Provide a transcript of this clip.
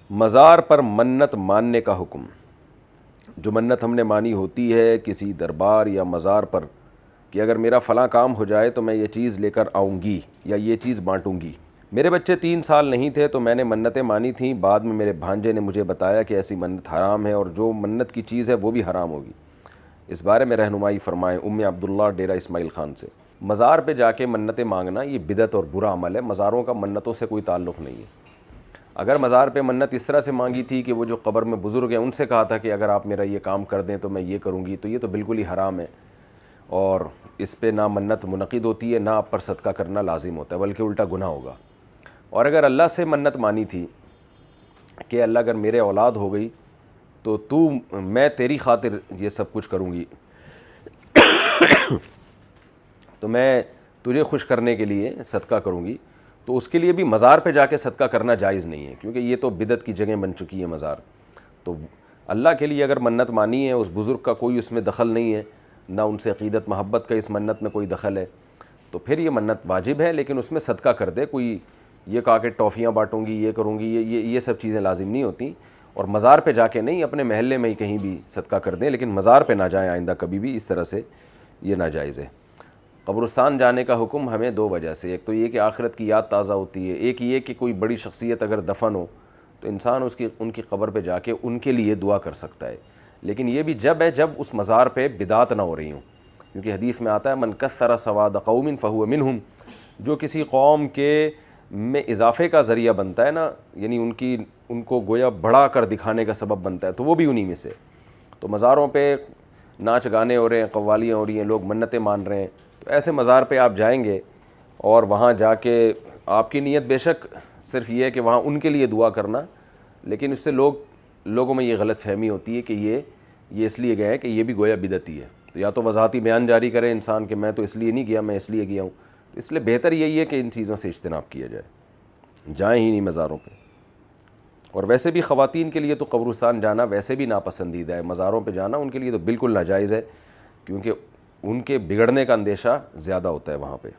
مزار پر منت ماننے کا حکم۔ جو منت ہم نے مانی ہوتی ہے کسی دربار یا مزار پر کہ اگر میرا فلاں کام ہو جائے تو میں یہ چیز لے کر آؤں گی یا یہ چیز بانٹوں گی۔ میرے بچے 3 سال نہیں تھے تو میں نے منتیں مانی تھیں، بعد میں میرے بھانجے نے مجھے بتایا کہ ایسی منت حرام ہے اور جو منت کی چیز ہے وہ بھی حرام ہوگی۔ اس بارے میں رہنمائی فرمائیں۔ ام عبداللہ، ڈیرہ اسماعیل خان سے۔ مزار پہ جا کے منتیں مانگنا یہ بدعت اور برا عمل ہے، مزاروں کا منتوں سے کوئی تعلق نہیں ہے۔ اگر مزار پہ منت اس طرح سے مانگی تھی کہ وہ جو قبر میں بزرگ ہیں ان سے کہا تھا کہ اگر آپ میرا یہ کام کر دیں تو میں یہ کروں گی، تو یہ تو بالکل ہی حرام ہے، اور اس پہ نہ منت منعقد ہوتی ہے نہ آپ پر صدقہ کرنا لازم ہوتا ہے، بلکہ الٹا گناہ ہوگا۔ اور اگر اللہ سے منت مانی تھی کہ اللہ اگر میرے اولاد ہو گئی تو میں تیری خاطر یہ سب کچھ کروں گی، تو میں تجھے خوش کرنے کے لیے صدقہ کروں گی، تو اس کے لیے بھی مزار پہ جا کے صدقہ کرنا جائز نہیں ہے، کیونکہ یہ تو بدعت کی جگہ بن چکی ہے مزار۔ تو اللہ کے لیے اگر منت مانی ہے، اس بزرگ کا کوئی اس میں دخل نہیں ہے، نہ ان سے عقیدت محبت کا اس منت میں کوئی دخل ہے، تو پھر یہ منت واجب ہے، لیکن اس میں صدقہ کر دے۔ کوئی یہ کہا کہ ٹافیاں بانٹوں گی، یہ کروں گی، یہ سب چیزیں لازم نہیں ہوتی، اور مزار پہ جا کے نہیں، اپنے محلے میں ہی کہیں بھی صدقہ کر دیں، لیکن مزار پہ نہ جائیں آئندہ کبھی بھی، اس طرح سے یہ ناجائز ہے۔ قبرستان جانے کا حکم ہمیں 2 وجہ سے، ایک تو یہ کہ آخرت کی یاد تازہ ہوتی ہے، ایک یہ کہ کوئی بڑی شخصیت اگر دفن ہو تو انسان ان کی قبر پہ جا کے ان کے لیے دعا کر سکتا ہے، لیکن یہ بھی جب اس مزار پہ بدعت نہ ہو رہی ہوں، کیونکہ حدیث میں آتا ہے من کثر سواد قوم فہو منہم، جو کسی قوم کے میں اضافے کا ذریعہ بنتا ہے نا، یعنی ان کو گویا بڑھا کر دکھانے کا سبب بنتا ہے، تو وہ بھی انہی میں سے۔ تو مزاروں پہ ناچ گانے ہو رہے ہیں، قوالیاں ہو رہی ہیں، لوگ منتیں مان رہے ہیں، تو ایسے مزار پہ آپ جائیں گے اور وہاں جا کے آپ کی نیت بے شک صرف یہ ہے کہ وہاں ان کے لیے دعا کرنا، لیکن اس سے لوگوں میں یہ غلط فہمی ہوتی ہے کہ یہ اس لیے گئے ہیں کہ یہ بھی گویا بدعتی ہے، تو یا تو وضاحتی بیان جاری کرے انسان کہ میں تو اس لیے نہیں گیا، میں اس لیے گیا ہوں۔ اس لیے بہتر یہی ہے کہ ان چیزوں سے اجتناب کیا جائے، جائیں ہی نہیں مزاروں پہ۔ اور ویسے بھی خواتین کے لیے تو قبرستان جانا ویسے بھی ناپسندیدہ ہے، مزاروں پہ جانا ان کے لیے تو بالکل ناجائز ہے، کیونکہ ان کے بگڑنے کا اندیشہ زیادہ ہوتا ہے وہاں پہ۔